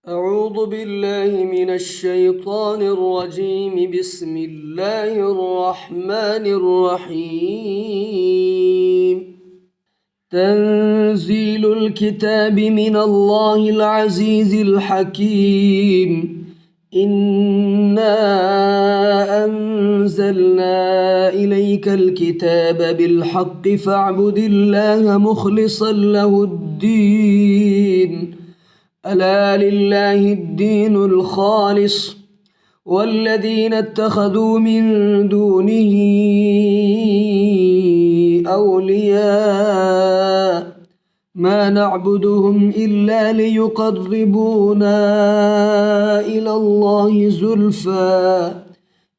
أعوذ بالله من الشيطان الرجيم. بسم الله الرحمن الرحيم. تنزيل الكتاب من الله العزيز الحكيم. إنا أنزلنا إليك الكتاب بالحق فاعبد الله مخلصا له الدين. ألا لله الدين الخالص والذين اتخذوا من دونه أولياء ما نعبدهم إلا ليقربونا إلى الله زلفى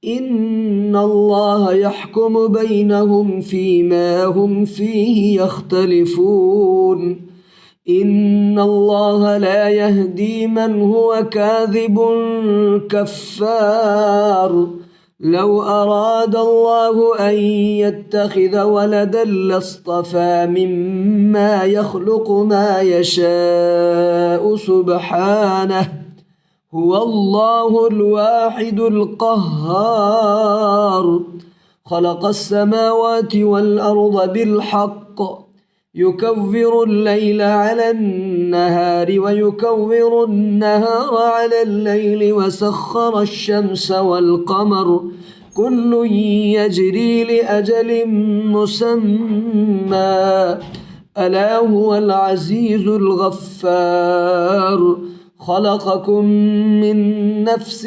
إن الله يحكم بينهم فيما هم فيه يختلفون. إن الله لا يهدي من هو كاذب كفار. لو أراد الله أن يتخذ ولدا لاصطفى مما يخلق ما يشاء سبحانه. هو الله الواحد القهار. خلق السماوات والأرض بالحق يكور الليل على النهار ويكور النهار على الليل وسخر الشمس والقمر كل يجري لأجل مسمى. ألا هو العزيز الغفار. خلقكم من نفس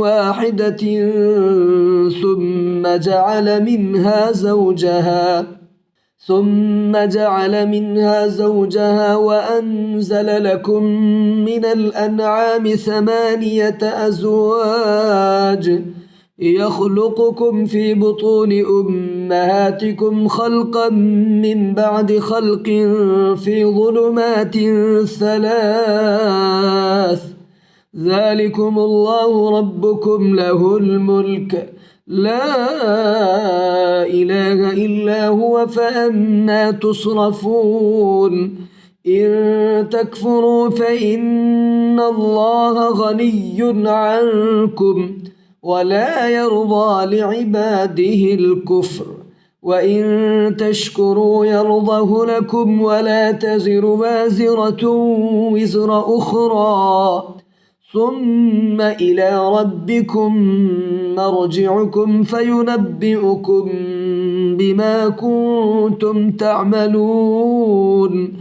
واحدة ثم جعل منها زوجها وأنزل لكم من الأنعام 8 أزواج يخلقكم في بطون أمهاتكم خلقا من بعد خلق في ظلمات 3. ذلكم الله ربكم له الملك لا إله إلا هو فأنى تصرفون. إن تكفروا فإن الله غني عنكم ولا يرضى لعباده الكفر وإن تشكروا يرضه لكم ولا تزر وازرة وزر أخرى ثم إلى ربكم مرجعكم فينبئكم بما كنتم تعملون.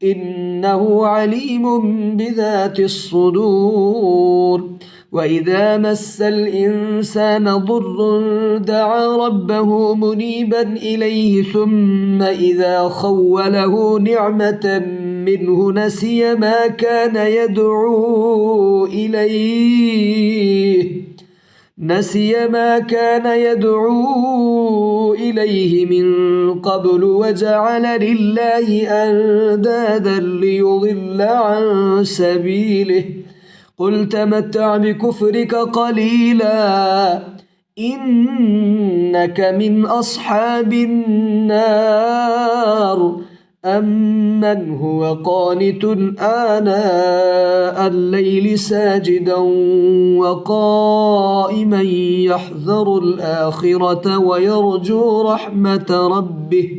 إنه عليم بذات الصدور. وإذا مس الإنسان ضر دعا ربه منيبا إليه ثم إذا خوله نعمة منه نسي ما كان يدعو إليه من قبل وجعل لله أندادا ليضل عن سبيله. قل تمتع بكفرك قليلا إنك من أصحاب النار. أمن هو قانت آناء الليل ساجدا وقائما يحذر الآخرة ويرجو رحمة ربه.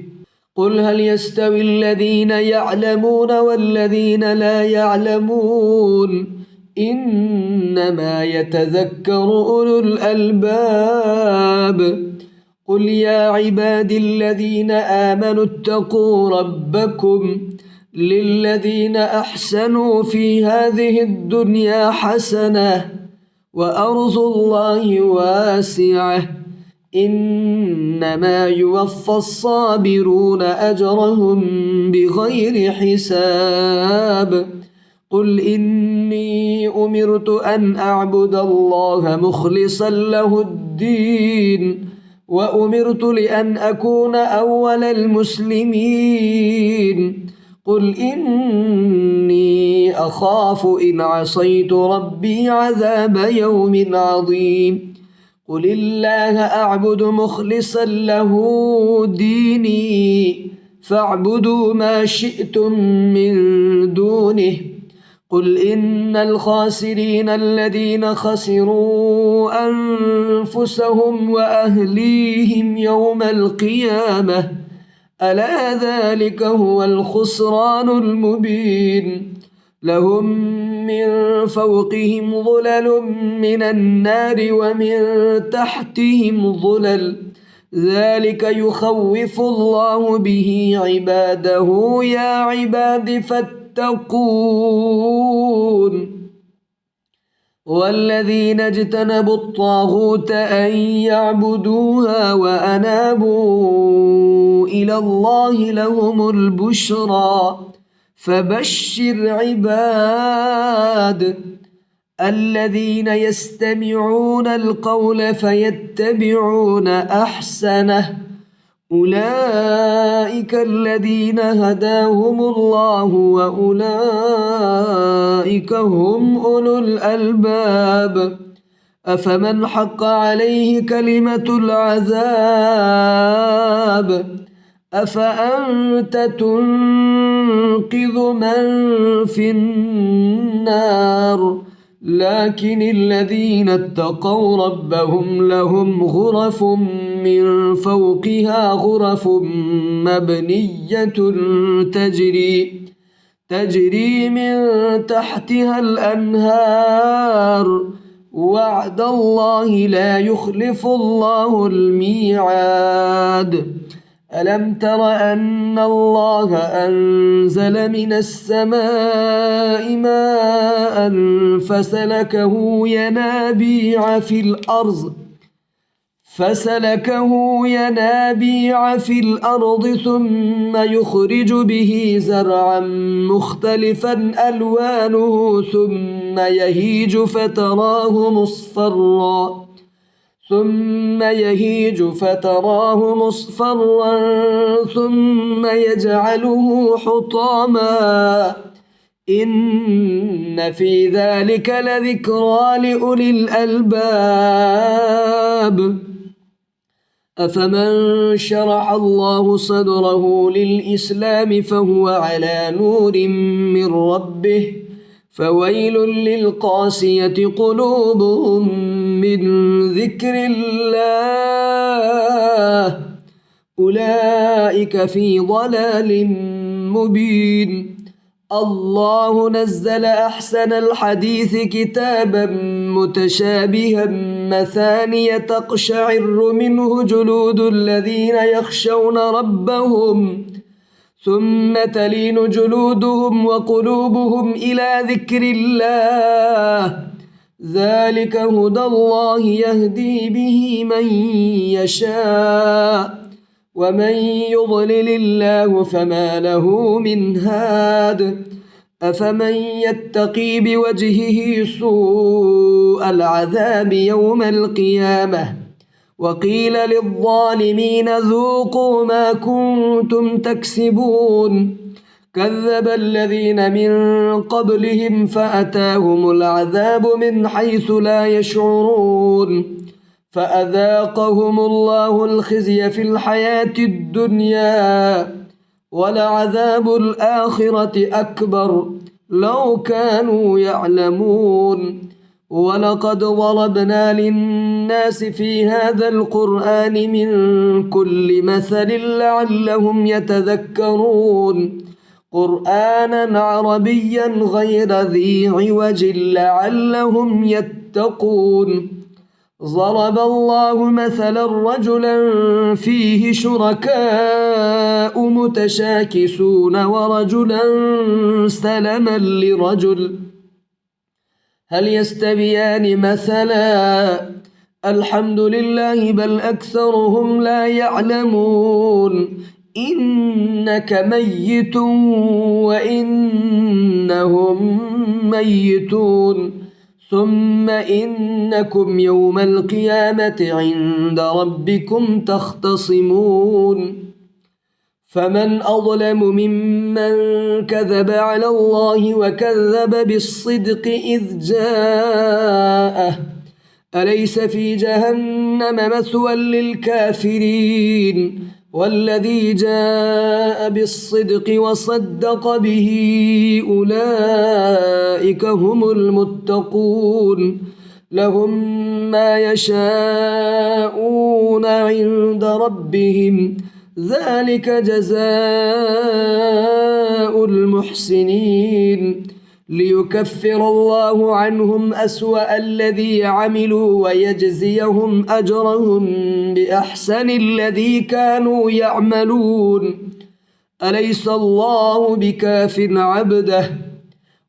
قل هل يستوي الذين يعلمون والذين لا يعلمون إنما يتذكر أولو الألباب. قل يا عبادي الذين آمنوا اتقوا ربكم للذين أحسنوا في هذه الدنيا حسنة وأرض الله واسعة إنما يوفى الصابرون أجرهم بغير حساب. قل إني أمرت أن أعبد الله مخلصا له الدين وأمرت لأن أكون أول المسلمين. قل إني أخاف إن عصيت ربي عذاب يوم عظيم. قل الله أعبد مخلصا له ديني فاعبدوا ما شئتم من دونه قل إن الخاسرين الذين خسروا أنفسهم وأهليهم يوم القيامة ألا ذلك هو الخسران المبين لهم من فوقهم ظلل من النار ومن تحتهم ظلل ذلك يخوف الله به عباده يا عباد فاتقون والذين اجتنبوا الطاغوت أن يعبدوها وأنابوا إلى الله لهم البشرى فبشر عباد الذين يستمعون القول فيتبعون أحسنه أولئك الذين هداهم الله وأولئك هم أولو الألباب أفمن حق عليه كلمة العذاب أفأنت تنقذ من في النار لكن الذين اتقوا ربهم لهم غرف من فوقها غرف مبنية تجري من تحتها الأنهار وعد الله لا يخلف الله الميعاد ألم تر أن الله أنزل من السماء ماء فسلكه ينابيع في الأرض ثم يخرج به زرعا مختلفا ألوانه ثم يهيج فتراه مصفرا ثم يجعله حطاما إن في ذلك لذكرى لأولي الألباب أفمن شرح الله صدره للإسلام فهو على نور من ربه فويل للقاسية قلوبهم من ذكر الله أولئك في ضلال مبين الله نزل أحسن الحديث كتابا متشابها مثانية تقشعر منه جلود الذين يخشون ربهم ثم تلين جلودهم وقلوبهم إلى ذكر الله ذلك هدى الله يهدي به من يشاء ومن يضلل الله فما له من هاد أفمن يتقي بوجهه سوء العذاب يوم القيامة وقيل للظالمين ذوقوا ما كنتم تكسبون كذب الذين من قبلهم فأتاهم العذاب من حيث لا يشعرون فأذاقهم الله الخزي في الحياة الدنيا ولعذاب الآخرة أكبر لو كانوا يعلمون ولقد ضربنا للناس في هذا القرآن من كل مثل لعلهم يتذكرون قرآنا عربيا غير ذي عوج لعلهم يتقون ضرب الله مثلا رجلا فيه شركاء متشاكسون ورجلا سلما لرجل هل يستويان مثلا الحمد لله بل أكثرهم لا يعلمون إنك ميت وإنهم ميتون ثم إنكم يوم القيامة عند ربكم تختصمون فمن أظلم ممن كذب على الله وكذب بالصدق إذ جاءه أليس في جهنم مثوى للكافرين والذي جاء بالصدق وصدق به أولئك هم المتقون لهم ما يشاءون عند ربهم ذلك جزاء المحسنين ليكفر الله عنهم أسوأ الذي عملوا ويجزيهم أجرهم بأحسن الذي كانوا يعملون أليس الله بكاف عبده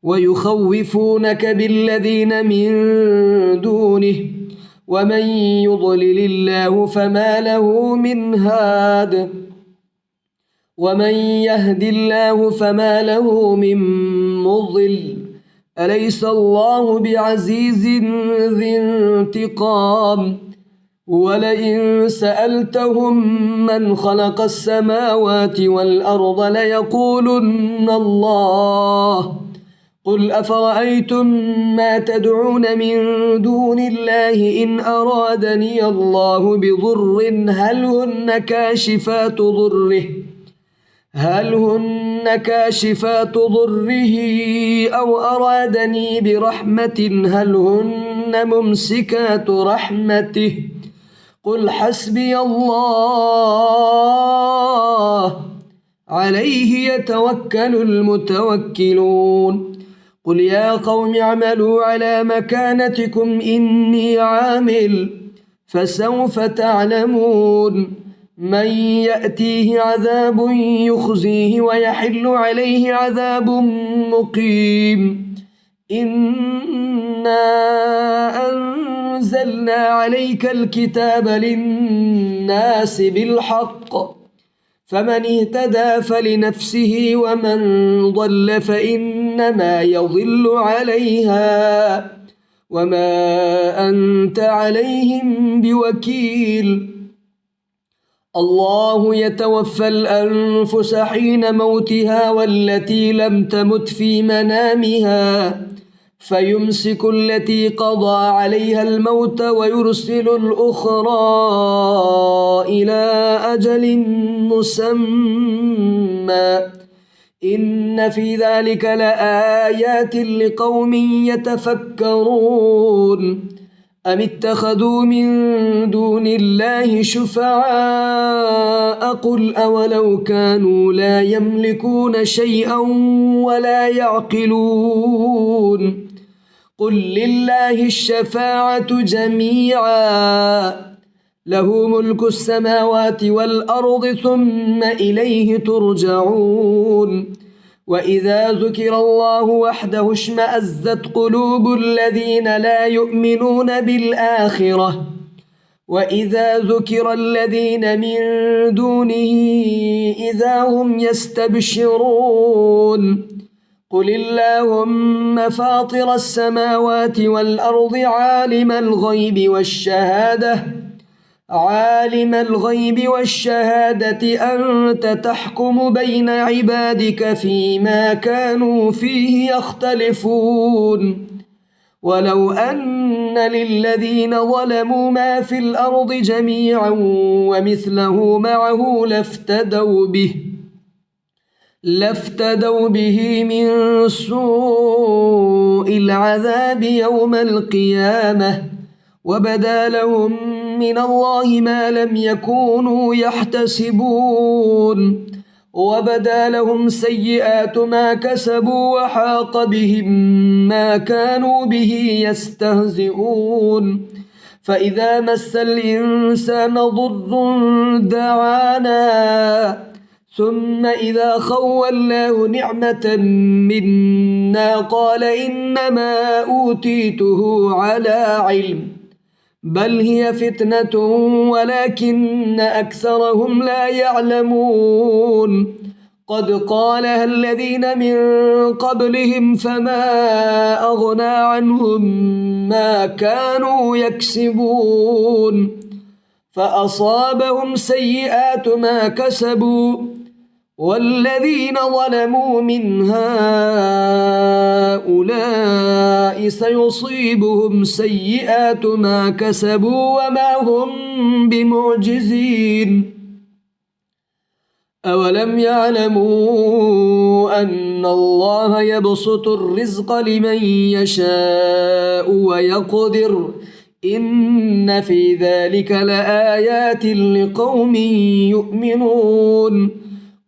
ويخوفونك بالذين من دونه ومن يضلل الله فما له من هاد ومن يهد الله فما له من مضل أليس الله بعزيز ذي انتقام ولئن سألتهم من خلق السماوات والأرض ليقولن الله قل أفرأيتم ما تدعون من دون الله إن أرادني الله بضر هل هن كاشفات ضره أو أرادني برحمة هل هن ممسكات رحمته قل حسبي الله عليه يتوكل المتوكلون قل يا قوم اعملوا على مكانتكم إني عامل فسوف تعلمون من يأتيه عذاب يخزيه ويحل عليه عذاب مقيم إنا أنزلنا عليك الكتاب للناس بالحق فمن اهتدى فلنفسه ومن ضل فإنما يضل عليها وما أنت عليهم بوكيل الله يتوفى الأنفس حين موتها والتي لم تمت في منامها فيمسك التي قضى عليها الموت ويرسل الأخرى إلى أجل مسمى إن في ذلك لآيات لقوم يتفكرون أم اتخذوا من دون الله شفعاء قل أولو كانوا لا يملكون شيئا ولا يعقلون قل لله الشفاعة جميعا له ملك السماوات والأرض ثم إليه ترجعون وإذا ذكر الله وحده اشمأزت قلوب الذين لا يؤمنون بالآخرة وإذا ذكر الذين من دونه إذا هم يستبشرون قل اللهم فاطر السماوات والأرض عالم الغيب والشهادة أنت تحكم بين عبادك فيما كانوا فيه يختلفون ولو أن للذين ظلموا ما في الأرض جميعا ومثله معه لافتدوا به من سوء العذاب يوم القيامة وبدا لهم من الله ما لم يكونوا يحتسبون وبدا لهم سيئات ما كسبوا وحاق بهم ما كانوا به يستهزئون فإذا مس الإنسان ضر دعانا ثم إذا خولناه نعمة منا قال إنما أوتيته على علم بل هي فتنة ولكن أكثرهم لا يعلمون قد قالها الذين من قبلهم فما أغنى عنهم ما كانوا يكسبون فأصابهم سيئات ما كسبوا والذين ظلموا من هؤلاء سيصيبهم سيئات ما كسبوا وما هم بمعجزين أولم يعلموا أن الله يبسط الرزق لمن يشاء ويقدر إن في ذلك لآيات لقوم يؤمنون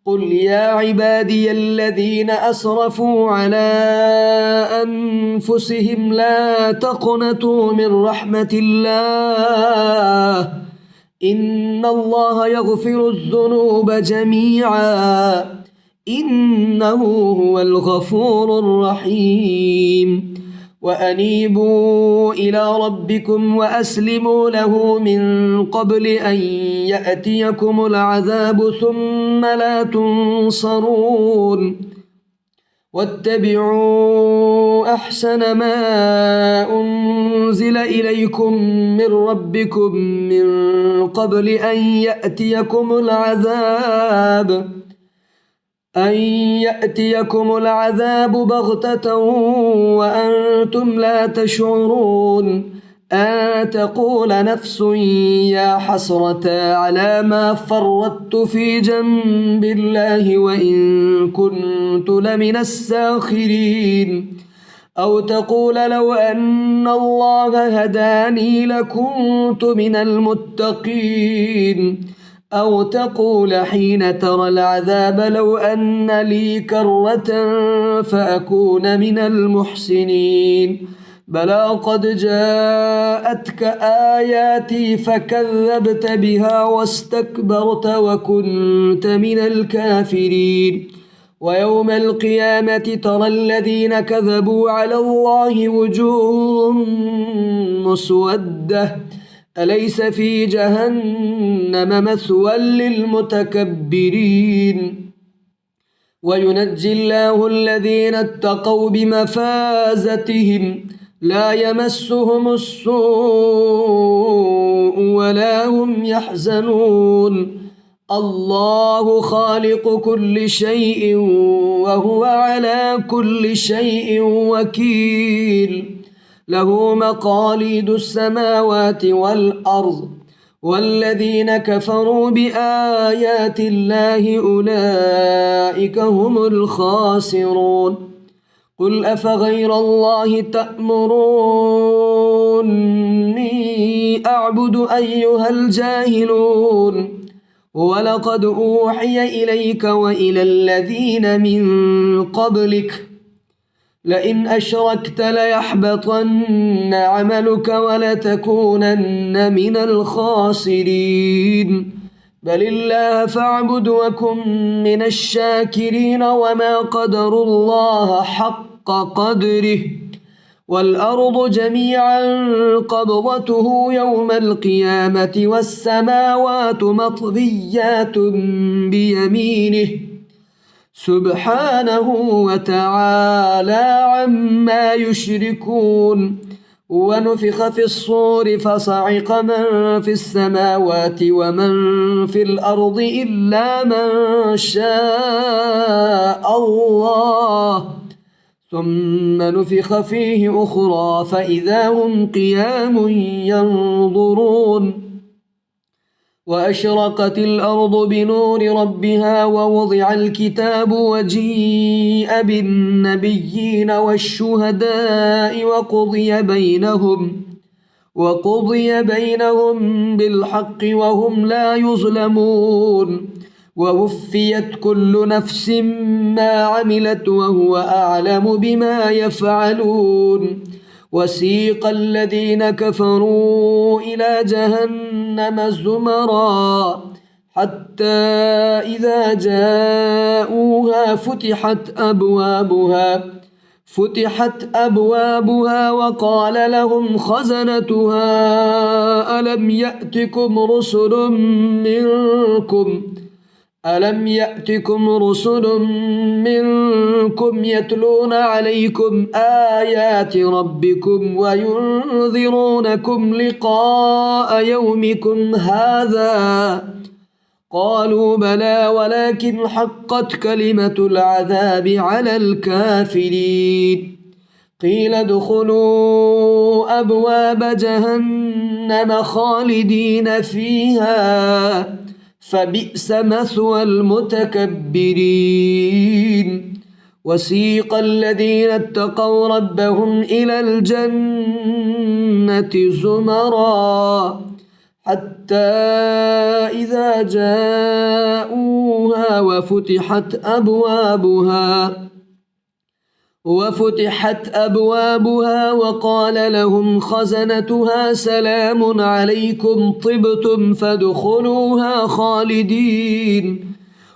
قل يا عبادي الذين أسرفوا على أنفسهم لا تقنطوا من رحمة الله إن الله يغفر الذنوب جميعا إنه هو الغفور الرحيم وأنيبوا إلى ربكم وأسلموا له من قبل أن يأتيكم العذاب ثم لا تنصرون واتبعوا أحسن ما أنزل إليكم من ربكم من قبل أن يأتيكم العذاب بغتة وأنتم لا تشعرون أن تقول نفس يا حسرة على ما فرطت في جنب الله وإن كنت لمن الساخرين أو تقول لو أن الله هداني لكنت من المتقين أو تقول حين ترى العذاب لو أن لي كرة فأكون من المحسنين بلى قد جاءتك آياتي فكذبت بها واستكبرت وكنت من الكافرين ويوم القيامة ترى الذين كذبوا على الله وجوههم مسودة أليس في جهنم مثوى للمتكبرين وينجي الله الذين اتقوا بمفازتهم لا يمسهم السوء ولا هم يحزنون الله خالق كل شيء وهو على كل شيء وكيل له مقاليد السماوات والأرض والذين كفروا بآيات الله أولئك هم الخاسرون قل أفغير الله تأمروني أعبد أيها الجاهلون ولقد أوحي إليك وإلى الذين من قبلك لئن أشركت ليحبطن عملك ولتكونن من الخاسرين بل الله فاعبد وكن من الشاكرين وما قدروا الله حق قدره والأرض جميعا قبضته يوم القيامة والسماوات مطويات بيمينه سبحانه وتعالى عما يشركون ونفخ في الصور فصعق من في السماوات ومن في الأرض إلا من شاء الله ثم نفخ فيه أخرى فإذا هم قيام ينظرون وأشرقت الأرض بنور ربها ووضع الكتاب وجيء بالنبيين والشهداء وقضي بينهم بالحق وهم لا يظلمون ووفيت كل نفس ما عملت وهو أعلم بما يفعلون وسيق الذين كفروا إلى جهنم زمرا حتى إذا جاءوها فتحت أبوابها وقال لهم خزنتها ألم يأتكم رسل منكم يتلون عليكم آيات ربكم وينذرونكم لقاء يومكم هذا قالوا بلى ولكن حقت كلمة العذاب على الكافرين قيل ادخلوا أبواب جهنم خالدين فيها فبئس مثوى المتكبرين وسيق الذين اتقوا ربهم إلى الجنة زمرا حتى إذا جاءوها وفتحت أبوابها وقال لهم خزنتها سلام عليكم طبتم فادخلوها خالدين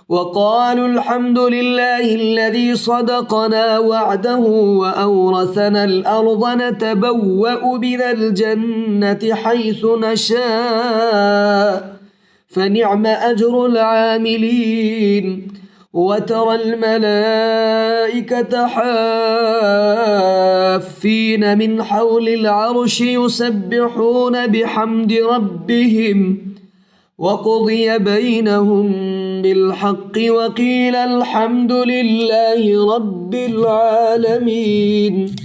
وقالوا الحمد لله الذي صدقنا وعده وأورثنا الأرض نتبوأ من الجنة حيث نشاء فنعم أجر العاملين وترى الملائكة حافين من حول العرش يسبحون بحمد ربهم وقضي بينهم بالحق وقيل الحمد لله رب العالمين.